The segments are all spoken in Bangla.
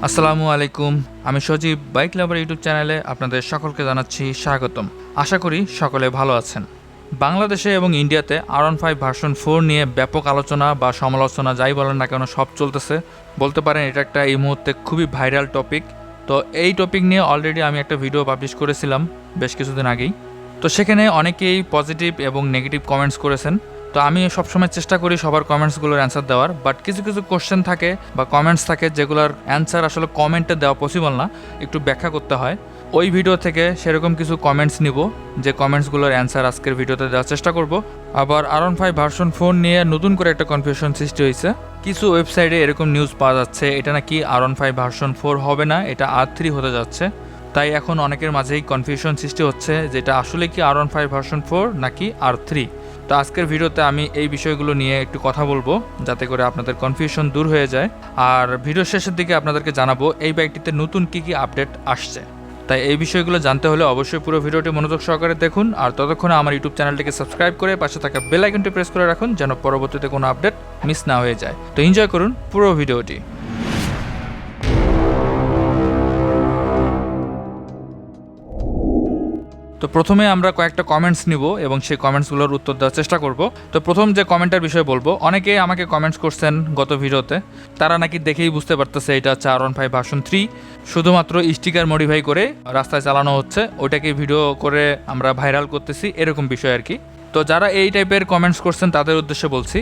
আসসালামু আলাইকুম। আমি সজীব বাইক লাভার ইউটিউব চ্যানেলে আপনাদের সকলকে জানাচ্ছি স্বাগতম। আশা করি সকলে ভালো আছেন। বাংলাদেশে এবং ইন্ডিয়াতে R15 ভার্সন 4 নিয়ে ব্যাপক আলোচনা বা সমালোচনা যাই বলেন না কেন সব চলতেছে। বলতে পারেন এটা একটা এই মুহূর্তে খুবই ভাইরাল টপিক। তো এই টপিক নিয়ে অলরেডি আমি একটা ভিডিও পাবলিশ করেছিলাম বেশ কিছুদিন আগেই। তো সেখানে অনেকেই পজিটিভ এবং নেগেটিভ কমেন্টস করেছেন। তো আমি সবসময় চেষ্টা করি সবার কমেন্টসগুলোর অ্যান্সার দেওয়ার, বাট কিছু কিছু কোশ্চেন থাকে বা কমেন্টস থাকে যেগুলোর অ্যান্সার আসলে কমেন্টে দেওয়া পসিবল না, একটু ব্যাখ্যা করতে হয়। ওই ভিডিও থেকে সেরকম কিছু কমেন্টস নিব, যে কমেন্টসগুলোর অ্যান্সার আজকের ভিডিওতে দেওয়ার চেষ্টা করব। আবার R15 ভার্সন 4 নিয়ে নতুন করে একটা কনফিউশন সৃষ্টি হয়েছে। কিছু ওয়েবসাইটে এরকম নিউজ পাওয়া যাচ্ছে এটা নাকি R15 ভার্সন 4 হবে না, এটা R3 হতে যাচ্ছে। তাই এখন অনেকের মাঝেই কনফিউশন সৃষ্টি হচ্ছে যে এটা আসলে কি R15 ভার্সন 4 নাকি R3। তো আজকের ভিডিওতে আমি এই বিষয়গুলো নিয়ে একটু কথা বলবো যাতে করে আপনাদের কনফিউশন দূর হয়ে যায়। আর ভিডিও শেষের দিকে আপনাদেরকে জানাবো এই বাইকটিতে নতুন কী কী আপডেট আসছে। তাই এই বিষয়গুলো জানতে হলে অবশ্যই পুরো ভিডিওটি মনোযোগ সহকারে দেখুন। আর ততক্ষণে আমার ইউটিউব চ্যানেলটিকে সাবস্ক্রাইব করে পাশে থাকা বেল আইকনটি প্রেস করে রাখুন যেন পরবর্তীতে কোনো আপডেট মিস না হয়ে যায়। তো এনজয় করুন পুরো ভিডিওটি। তো প্রথমে আমরা কয়েকটা কমেন্টস নিব এবং সেই কমেন্টসগুলোর উত্তর দেওয়ার চেষ্টা করব। তো প্রথম যে কমেন্টের বিষয়ে বলবো, অনেকেই আমাকে কমেন্টস করছেন গত ভিডিওতে, তারা নাকি দেখেই বুঝতে পারতেছে এটা হচ্ছে R15 ভার্সন 3, শুধুমাত্র স্টিকার মডিফাই করে রাস্তায় চালানো হচ্ছে, ওইটাকে ভিডিও করে আমরা ভাইরাল করতেছি, এরকম বিষয় আর কি। তো যারা এই টাইপের কমেন্টস করছেন তাদের উদ্দেশ্যে বলছি,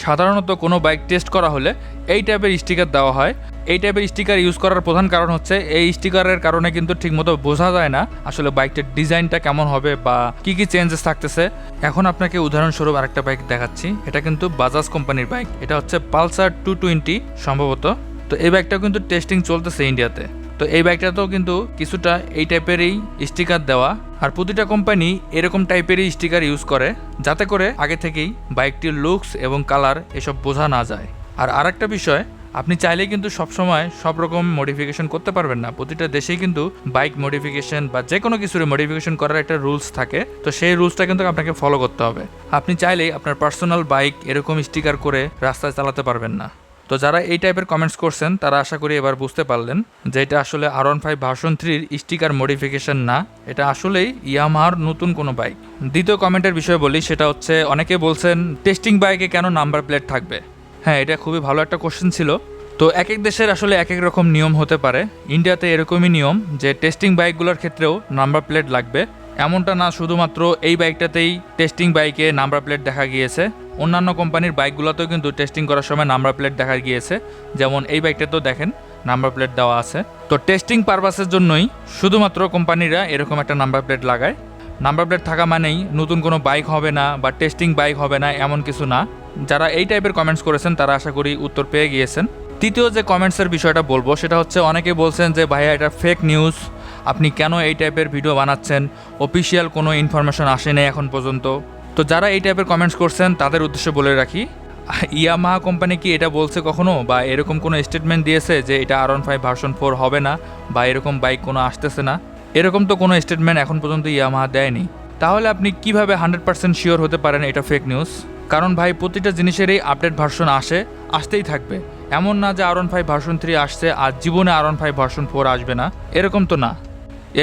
সাধারণত কোনো বাইক টেস্ট করা হলে এই টাইপের স্টিকার দেওয়া হয়। এই টাইপের স্টিকার ইউজ করার প্রধান কারণ হচ্ছে এই স্টিকারের কারণে কিন্তু ঠিকমতো বোঝা যায় না আসলে বাইকটার ডিজাইনটা কেমন হবে বা কি কি চেঞ্জেস থাকতেছে। এখন আপনাকে উদাহরণস্বরূপ আরেকটা বাইক দেখাচ্ছি, এটা কিন্তু বাজাজ কোম্পানির বাইক, এটা হচ্ছে পালসার 220 সম্ভবত। তো এই বাইকটাও কিন্তু টেস্টিং চলতেছে ইন্ডিয়াতে। তো এই বাইকটাতেও কিন্তু কিছুটা এই টাইপেরই স্টিকার দেওয়া, আর প্রতিটা কোম্পানি এরকম টাইপেরই স্টিকার ইউজ করে যাতে করে আগে থেকেই বাইকটির লুকস এবং কালার এসব বোঝা না যায়। আর আরেকটা বিষয়, আপনি চাইলেই কিন্তু সবসময় সব রকম মডিফিকেশন করতে পারবেন না। প্রতিটা দেশেই কিন্তু বাইক মডিফিকেশন বা যে কোনো কিছুর মডিফিকেশন করার একটা রুলস থাকে, তো সেই রুলসটা কিন্তু আপনাকে ফলো করতে হবে। আপনি চাইলেই আপনার পার্সোনাল বাইক এরকম স্টিকার করে রাস্তায় চালাতে পারবেন না। তো যারা এই টাইপের কমেন্টস করছেন তারা আশা করি এবার বুঝতে পারলেন যে এটা আসলে R15 ভার্সন 3-র স্টিকার মডিফিকেশন না, এটা আসলেই ইয়ামাহার নতুন কোনো বাইক। দ্বিতীয় কমেন্টের বিষয় বলি, সেটা হচ্ছে অনেকে বলছেন টেস্টিং বাইকে কেন নাম্বার প্লেট থাকবে। হ্যাঁ, এটা খুবই ভালো একটা কোশ্চেন ছিল। তো এক এক দেশের আসলে এক এক রকম নিয়ম হতে পারে। ইন্ডিয়াতে এরকমই নিয়ম যে টেস্টিং বাইকগুলোর ক্ষেত্রেও নাম্বার প্লেট লাগবে, এমনটা না শুধুমাত্র এই বাইকটাতেই টেস্টিং বাইকে নাম্বার প্লেট দেখা গিয়েছে, অন্যান্য কোম্পানির বাইকগুলোতেও কিন্তু টেস্টিং করার সময় নাম্বার প্লেট দেখা গিয়েছে। যেমন এই বাইকটাতেও দেখেন নাম্বার প্লেট দেওয়া আছে। তো টেস্টিং পারপাসের জন্যই শুধুমাত্র কোম্পানিরা এরকম একটা নাম্বার প্লেট লাগায়। নাম্বার প্লেট থাকা মানেই নতুন কোনো বাইক হবে না বা টেস্টিং বাইক হবে না, এমন কিছু না। যারা এই টাইপের কমেন্টস করেছেন তারা আশা করি উত্তর পেয়ে গিয়েছেন। তৃতীয় যে কমেন্টসের বিষয়টা বলবো সেটা হচ্ছে অনেকে বলছেন যে ভাইয়া এটা ফেক নিউজ, আপনি কেন এই টাইপের ভিডিও বানাচ্ছেন, অফিসিয়াল কোনো ইনফরমেশন আসেনি এখন পর্যন্ত। তো যারা এই টাইপের কমেন্টস করছেন তাদের উদ্দেশ্যে বলে রাখি, ইয়ামাহা কোম্পানি কি এটা বলছে কখনো বা এরকম কোনো স্টেটমেন্ট দিয়েছে যে এটা R15 ভার্সন 4 হবে না বা এরকম বাইক কোনো আসতেছে না? এরকম তো কোনো স্টেটমেন্ট এখন পর্যন্ত ইয়ামাহা দেয়নি। তাহলে আপনি কিভাবে 100% শিওর হতে পারেন এটা ফেক নিউজ? কারণ ভাই প্রতিটা জিনিসেরই আপডেট ভার্সন আসতেই থাকবে। এমন না যে R15 ভার্সন 3 আসছে আর জীবনে R15 ভার্সন 4 আসবে না, এরকম তো না।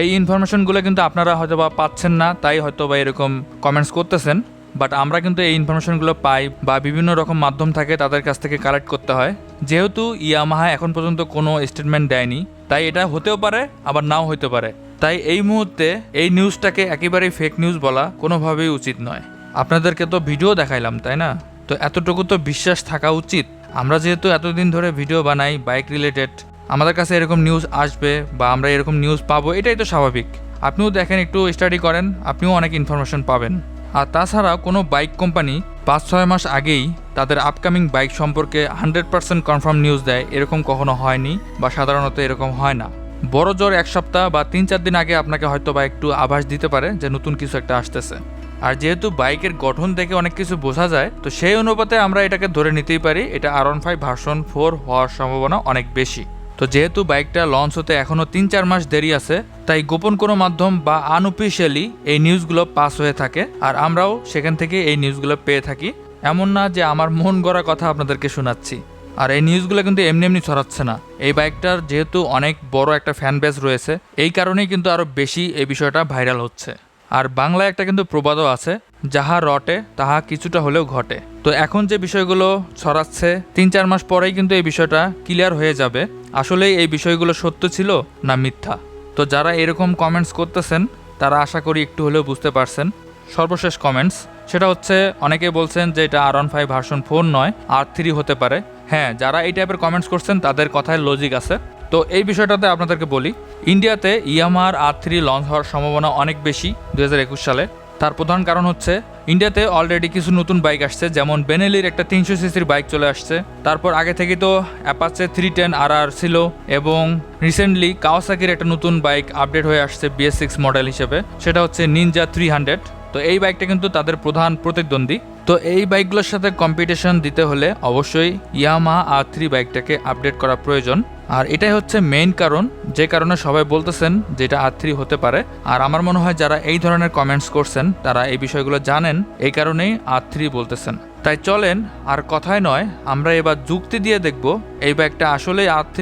এই ইনফরমেশনগুলো কিন্তু আপনারা হয়তো বা পাচ্ছেন না, তাই হয়তো বা এরকম কমেন্টস করতেছেন। বাট আমরা কিন্তু এই ইনফরমেশনগুলো পাই বা বিভিন্ন রকম মাধ্যম থাকে তাদের কাছ থেকে কালেক্ট করতে হয়। যেহেতু ইয়ামাহা এখন পর্যন্ত কোনো স্টেটমেন্ট দেয়নি, তাই এটা হতেও পারে আবার নাও হতে পারে। তাই এই মুহূর্তে এই নিউজটাকে একেবারেই ফেক নিউজ বলা কোনোভাবেই উচিত নয়। আপনাদেরকে তো ভিডিও দেখাইলাম, তাই না? তো এতটুকু তো বিশ্বাস থাকা উচিত। আমরা যেহেতু এতদিন ধরে ভিডিও বানাই বাইক রিলেটেড, আমাদের কাছে এরকম নিউজ আসবে বা আমরা এরকম নিউজ পাবো, এটাই তো স্বাভাবিক। আপনিও দেখেন, একটু স্টাডি করেন, আপনিও অনেক ইনফরমেশন পাবেন। আর তাছাড়া কোনো বাইক কোম্পানি 5-6 মাস আগেই তাদের আপকামিং বাইক সম্পর্কে 100% কনফার্ম নিউজ দেয়, এরকম কখনো হয়নি বা সাধারণত এরকম হয় না। বড় জোর 1 সপ্তাহ বা 3-4 দিন আগে আপনাকে হয়তো বা একটু আভাস দিতে পারে যে নতুন কিছু একটা আসতেছে। আর যেহেতু বাইকের গঠন দেখে অনেক কিছু বোঝা যায়, তো সেই অনুপাতে আমরা এটাকে ধরে নিতেই পারি এটা R15 ভার্সন 4 হওয়ার সম্ভাবনা অনেক বেশি। তো যেহেতু বাইকটা লঞ্চ হতে এখনও 3-4 মাস দেরি আছে, তাই গোপন কোনো মাধ্যম বা আনঅফিশিয়ালি এই নিউজগুলো পাস হয়ে থাকে আর আমরাও সেখান থেকে এই নিউজগুলো পেয়ে থাকি। এমন না যে আমার মন গড়া কথা আপনাদেরকে শোনাচ্ছি। আর এই নিউজগুলো কিন্তু এমনি এমনি ছড়াচ্ছে না। এই বাইকটার যেহেতু অনেক বড় একটা ফ্যান বেস রয়েছে, এই কারণেই কিন্তু আরও বেশি এই বিষয়টা ভাইরাল হচ্ছে। আর বাংলায় একটা কিন্তু প্রবাদও আছে, যাহা রটে তাহা কিছুটা হলেও ঘটে। তো এখন যে বিষয়গুলো ছড়াচ্ছে 3-4 মাস পরেই কিন্তু এই বিষয়টা ক্লিয়ার হয়ে যাবে আসলেই এই বিষয়গুলো সত্য ছিল না মিথ্যা। তো যারা এরকম কমেন্টস করতেছেন তারা আশা করি একটু হলেও বুঝতে পারছেন। সর্বশেষ কমেন্টস সেটা হচ্ছে, অনেকে বলছেন যে এটা R15 ভার্সন 4 নয় R3 হতে পারে। হ্যাঁ, যারা এই টাইপের কমেন্টস করছেন তাদের কথায় লজিক আছে। তো এই বিষয়টাতে আপনাদেরকে বলি, ইন্ডিয়াতে ইয়ামাহার R3 লঞ্চ হওয়ার সম্ভাবনা অনেক বেশি 2021 সালে। তার প্রধান কারণ হচ্ছে ইন্ডিয়াতে অলরেডি কিছু নতুন বাইক আসছে, যেমন বেনেলির একটা 300 সিসির বাইক চলে আসছে। তারপর আগে থেকে তো অ্যাপাচে 310 RR ছিল, এবং রিসেন্টলি কাওয়াসাকির একটা নতুন বাইক আপডেট হয়ে আসছে BS6 মডেল হিসেবে, সেটা হচ্ছে নিনজা 300। তো এই বাইকটা কিন্তু তাদের প্রধান প্রতিদ্বন্দ্বী। তো এই বাইকগুলোর সাথে কম্পিটিশন দিতে হলে অবশ্যই ইয়ামাহা R3 বাইকটাকে আপডেট করা প্রয়োজন। আর এটাই হচ্ছে মেইন কারণ, যে কারণে সবাই বলতেছেন যে এটা R3 হতে পারে। আর আমার মনে হয় যারা এই ধরনের কমেন্টস করছেন তারা এই বিষয়গুলো জানেন, এই কারণেই R3 বলতেছেন। তাই চলেন আর কথায় নয়, আমরা এবার যুক্তি দিয়ে দেখব এই বাইকটা আসলেই R3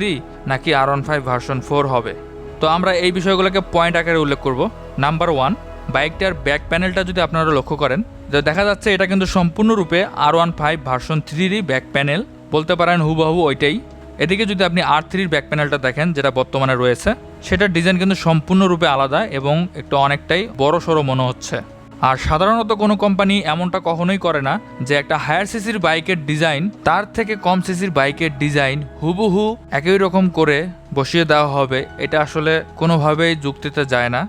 নাকি R15 ভার্সন 4 হবে। তো আমরা এই বিষয়গুলোকে পয়েন্ট আকারে উল্লেখ করব। নাম্বার 1, বাইকটার ব্যাক প্যানেলটা যদি আপনারা লক্ষ্য করেন, দেখা যাচ্ছে এটা কিন্তু সম্পূর্ণরূপে R15 ভার্সন 3-ই ব্যাক প্যানেল, বলতে পারেন হুবহু ওইটাই। এদিকে যদি আপনি R3-র ব্যাক প্যানেলটা দেখেন যেটা বর্তমানে রয়েছে, সেটার ডিজাইন কিন্তু সম্পূর্ণরূপে আলাদা এবং একটু অনেকটাই বড় সড়ো মনে হচ্ছে। আর সাধারণত কোনো কোম্পানি এমনটা কখনোই করে না যে একটা হায়ার সিসির বাইকের ডিজাইন তার থেকে কম সিসির বাইকের ডিজাইন হুবহু একই রকম করে বসিয়ে দেওয়া হবে। এটা আসলে কোনোভাবেই যুক্তিতে যায় না,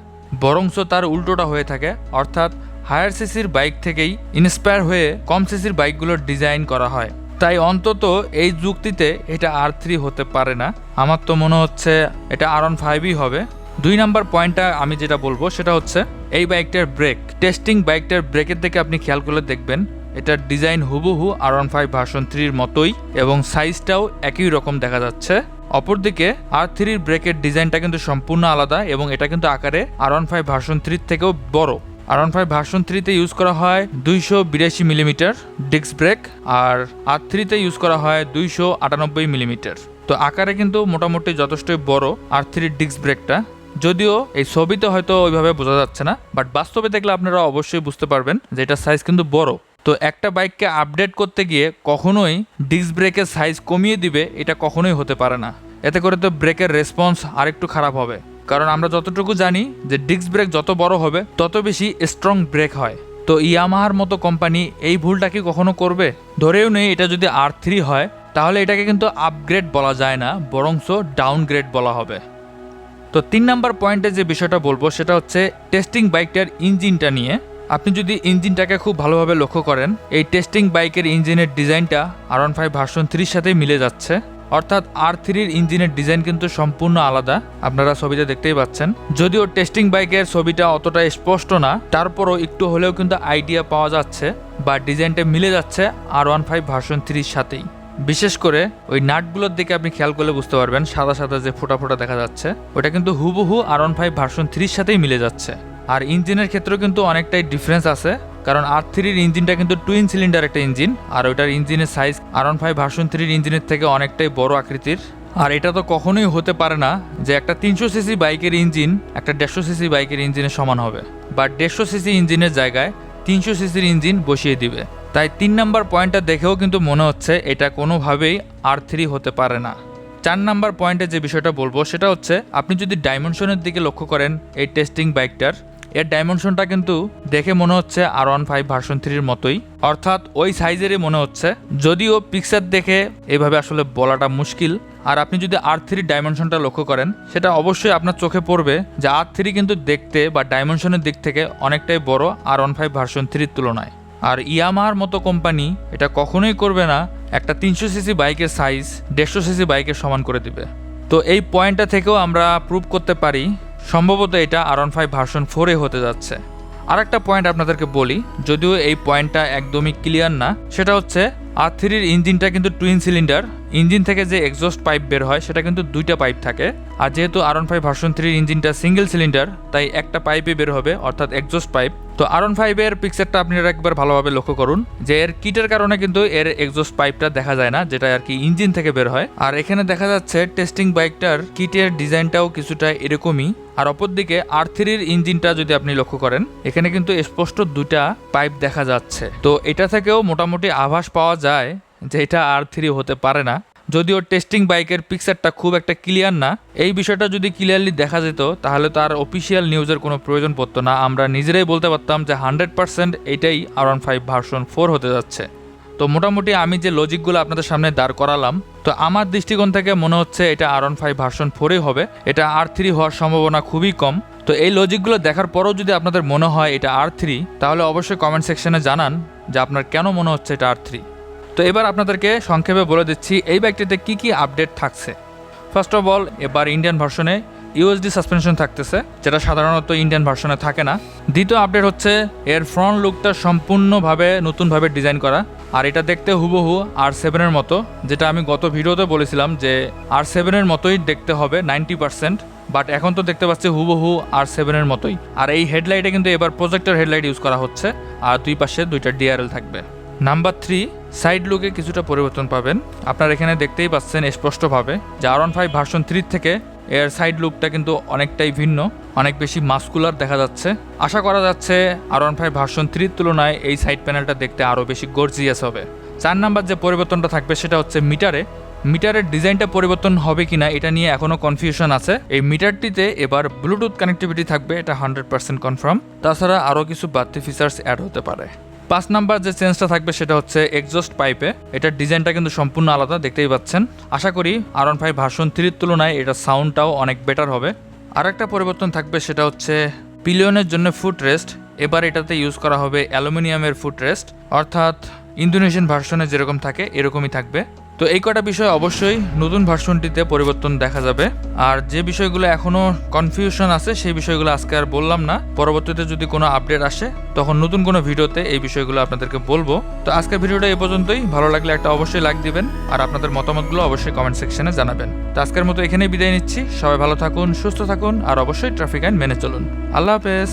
বরঞ্চ তার উল্টোটা হয়ে থাকে, অর্থাৎ হায়ার সিসির বাইক থেকেই ইন্সপায়ার হয়ে কম সিসির বাইকগুলোর ডিজাইন করা হয়। তাই অন্তত এই যুক্তিতে এটা R3 হতে পারে না। আমার তো মনে হচ্ছে এটা R15ই হবে। 2 নাম্বার পয়েন্টটা আমি যেটা বলবো সেটা হচ্ছে এই বাইকটার ব্রেক টেস্টিং। বাইকটার ব্রেকের দিকে আপনি খেয়াল করলে দেখবেন এটার ডিজাইন হুবহু R15 ভার্সন 3-র মতোই, এবং সাইজটাও একই রকম দেখা যাচ্ছে। অপরদিকে R3-র ব্রেকের ডিজাইনটা কিন্তু সম্পূর্ণ আলাদা, এবং এটা কিন্তু আকারে R15 ভার্সন 3 থেকেও বড়। R15 ভার্সন 3-তে ইউজ করা হয় 282 মিলিমিটার ডিস্ক ব্রেক, আর R3-তে ইউজ করা হয় 298 মিলিমিটার। তো আকারে কিন্তু মোটামুটি যথেষ্টই বড় R3-র ডিস্ক ব্রেকটা, যদিও এই ছবিতে হয়তো ওইভাবে বোঝা যাচ্ছে না, বাট বাস্তবে দেখলে আপনারা অবশ্যই বুঝতে পারবেন যে এটার সাইজ কিন্তু বড়। তো একটা বাইককে আপডেট করতে গিয়ে কখনোই ডিস্ক ব্রেকের সাইজ কমিয়ে দিবে এটা কখনোই হতে পারে না। এতে করে তো ব্রেকের রেসপন্স আরেকটু খারাপ হবে, কারণ আমরা যতটুকু জানি যে ডিস্ক ব্রেক যত বড় হবে তত বেশি স্ট্রং ব্রেক হয়। তো ইয়ামাহার মতো কোম্পানি এই ভুলটা কি কখনো করবে? ধরেও নেই এটা যদি R3 হয়, তাহলে এটাকে কিন্তু আপগ্রেড বলা যায় না, বরঞ্চ ডাউনগ্রেড বলা হবে। তো 3 নাম্বার পয়েন্টে যে বিষয়টা বলবো সেটা হচ্ছে টেস্টিং বাইকটার ইঞ্জিনটা নিয়ে। আপনি যদি ইঞ্জিনটাকে খুব ভালোভাবে লক্ষ্য করেন, এই টেস্টিং বাইকের ইঞ্জিনের ডিজাইনটা R15 ভার্সন 3-র সাথেই মিলে যাচ্ছে, অর্থাৎ R3-র ইঞ্জিনের ডিজাইন কিন্তু সম্পূর্ণ আলাদা, আপনারা ছবিতে দেখতেই পাচ্ছেন। যদিও টেস্টিং বাইকের ছবিটা অতটা স্পষ্ট না, তারপরও একটু হলেও কিন্তু আইডিয়া পাওয়া যাচ্ছে বা ডিজাইনটা মিলে যাচ্ছে R15 ভার্সন 3-র সাথেই। বিশেষ করে ওই নাটগুলোর দিকে আপনি খেয়াল করলে বুঝতে পারবেন, সাদা সাদা যে ফোটা ফোটা দেখা যাচ্ছে, ওটা কিন্তু হুবহু R15 ভার্সন 3-র সাথেই মিলে যাচ্ছে। আর ইঞ্জিনের ক্ষেত্রেও কিন্তু অনেকটাই ডিফারেন্স আছে, কারণ R3-র ইঞ্জিনটা কিন্তু টুইন সিলিন্ডার একটা ইঞ্জিন, আর ওইটার ইঞ্জিনের সাইজ R15 ভার্সন 3-র ইঞ্জিনের থেকে অনেকটাই বড় আকৃতির। আর এটা তো কখনোই হতে পারে না যে একটা 300 সিসি বাইকের ইঞ্জিন একটা 150 সিসি বাইকের ইঞ্জিনের সমান হবে, বা 150 সিসি ইঞ্জিনের জায়গায় 300 সিসির ইঞ্জিন বসিয়ে দিবে। তাই 3 নাম্বার পয়েন্টটা দেখেও কিন্তু মনে হচ্ছে এটা কোনোভাবেই R3 হতে পারে না। 4 নাম্বার পয়েন্টে যে বিষয়টা বলবো সেটা হচ্ছে, আপনি যদি ডাইমেনশনের দিকে লক্ষ্য করেন এই টেস্টিং বাইকটার, এর ডাইমেনশনটা কিন্তু দেখে মনে হচ্ছে R15 ভার্সন 3-র মতোই, অর্থাৎ ওই সাইজেরই মনে হচ্ছে। যদিও পিকচার দেখে এভাবে আসলে বলাটা মুশকিল। আর আপনি যদি R3-র ডাইমেনশনটা লক্ষ্য করেন, সেটা অবশ্যই আপনার চোখে পড়বে যে R3 কিন্তু দেখতে বা ডাইমেনশনের দিক থেকে অনেকটাই বড় R15 ভার্সন 3-র তুলনায়। আর ইয়ামাহার মতো কোম্পানি এটা কখনোই করবে না একটা 300 সিসি বাইকের সাইজ 150 সিসি বাইকের সমান করে দিবে। তো এই পয়েন্টটা থেকেও আমরা প্রুভ করতে পারি সম্ভবত এটা R15 ভার্সন 4-এ হতে যাচ্ছে। আর একটা পয়েন্ট আপনাদেরকে বলি, যদিও এই পয়েন্টটা একদমই ক্লিয়ার না, সেটা হচ্ছে R3-র ইঞ্জিনটা কিন্তু টুইন সিলিন্ডার, ইঞ্জিন থেকে যে এক্সস্ট পাইপ বের হয় সেটা কিন্তু দুইটা পাইপ থাকে। আর যেহেতু R15 ভার্সন 3 ইঞ্জিনটা সিঙ্গেল সিলিন্ডার, তাই একটা পাইপে বের হবে, অর্থাৎ এক্সস্ট পাইপ। তো R15 এর পিকচারটা আপনারা একবার ভালোভাবে লক্ষ্য করুন যে এর কিটের কারণে কিন্তু এর এক্সস্ট পাইপটা দেখা যায় না, যেটা আর কি ইঞ্জিন থেকে বের হয়। আর এখানে দেখা যাচ্ছে টেস্টিং বাইকটার কিটের ডিজাইনটাও কিছুটা এরকমই। আর অপরদিকে R3-র ইঞ্জিনটা যদি আপনি লক্ষ্য করেন, এখানে কিন্তু স্পষ্ট দুটা পাইপ দেখা যাচ্ছে। তো এটা থেকেও মোটামুটি আভাস পাওয়া যায় যে এটা R3 হতে পারে না। যদিও টেস্টিং বাইকের পিকচারটা খুব একটা ক্লিয়ার না, এই বিষয়টা যদি ক্লিয়ারলি দেখা যেত তাহলে তো আর অফিসিয়াল নিউজের কোনো প্রয়োজন পড়তো না। আমরা নিজেরাই বলতে পারতাম যে 100% এটাই R15 ভার্সন 4 হতে যাচ্ছে। তো মোটামুটি আমি যে লজিকগুলো আপনাদের সামনে দাঁড় করালাম, তো আমার দৃষ্টিকোণ থেকে মনে হচ্ছে এটা R15 ভার্সন 4ই হবে, এটা R3 হওয়ার সম্ভাবনা খুবই কম। তো এই লজিকগুলো দেখার পরও যদি আপনাদের মনে হয় এটা R3, তাহলে অবশ্যই কমেন্ট সেকশনে জানান যে আপনার কেন মনে হচ্ছে এটা R3। তো এবার আপনাদেরকে সংক্ষেপে বলে দিচ্ছি এই বাইকটিতে কি কি আপডেট থাকছে। ফার্স্ট অফ অল, এবার ইন্ডিয়ান ভার্সনে ইউএসডি সাসপেনশন থাকতেছে, যেটা সাধারণত ইন্ডিয়ান ভার্সনে থাকে না। দ্বিতীয় আপডেট হচ্ছে এর ফ্রন্ট লুকটা সম্পূর্ণভাবে নতুনভাবে ডিজাইন করা, আর এটা দেখতে হুবহু R7-এর মতো, যেটা আমি গত ভিডিওতে বলেছিলাম যে R7-এর মতোই দেখতে হবে 90%, বাট এখন তো দেখতে পাচ্ছি হুবহু R7-এর মতোই। আর এই হেডলাইটে কিন্তু এবার প্রজেক্টর হেডলাইট ইউজ করা হচ্ছে, আর দুই পাশে দুইটা ডিআরএল থাকবে। নাম্বার 3, সাইড লুকে কিছুটা পরিবর্তন পাবেন। আপনারা এখানে দেখতেই পাচ্ছেন স্পষ্টভাবে যে R15 ভার্সন 3 থেকে এর সাইড লুকটা কিন্তু অনেকটাই ভিন্ন, অনেক বেশি মাস্কুলার দেখা যাচ্ছে। আশা করা যাচ্ছে R15 ভার্সন 3-র তুলনায় এই সাইড প্যানেলটা দেখতে আরও বেশি গর্জিয়াস হবে। 4 নাম্বার যে পরিবর্তনটা থাকবে সেটা হচ্ছে মিটারের ডিজাইনটা পরিবর্তন হবে কিনা এটা নিয়ে এখনও কনফিউশন আছে। এই মিটারটিতে এবার ব্লুটুথ কানেক্টিভিটি থাকবে, এটা 100% কনফার্ম। তাছাড়া আরও কিছু বাড়তি ফিচার্স অ্যাড হতে পারে। 5 নাম্বার যে চেঞ্জটা থাকবে সেটা হচ্ছে এক্সস্ট পাইপে, এটার ডিজাইনটা কিন্তু সম্পূর্ণ আলাদা, দেখতেই পাচ্ছেন। আশা করি R15 ভার্সন 3-র তুলনায় এটার সাউন্ডটাও অনেক বেটার হবে। আর একটা পরিবর্তন থাকবে সেটা হচ্ছে পিলিয়নের জন্য ফুট রেস্ট, এবার এটাতে ইউজ করা হবে অ্যালুমিনিয়ামের ফুট রেস্ট, অর্থাৎ ইন্দোনেশিয়ান ভার্সনে যেরকম থাকে এরকমই থাকবে। তো এই কটা বিষয় অবশ্যই নতুন ভার্সনটিতে পরিবর্তন দেখা যাবে। আর যে বিষয়গুলো এখনও কনফিউশন আছে সেই বিষয়গুলো আজকে আর বললাম না, পরবর্তীতে যদি কোনো আপডেট আসে তখন নতুন কোনো ভিডিওতে এই বিষয়গুলো আপনাদেরকে বলবো। তো আজকের ভিডিওটা এই পর্যন্তই। ভালো লাগলে একটা অবশ্যই লাইক দিবেন, আর আপনাদের মতামতগুলো অবশ্যই কমেন্ট সেকশনে জানাবেন। তো আজকের মতো এখানেই বিদায় নিচ্ছি। সবাই ভালো থাকুন, সুস্থ থাকুন, আর অবশ্যই ট্রাফিক আইন মেনে চলুন। আল্লাহ হাফেজ।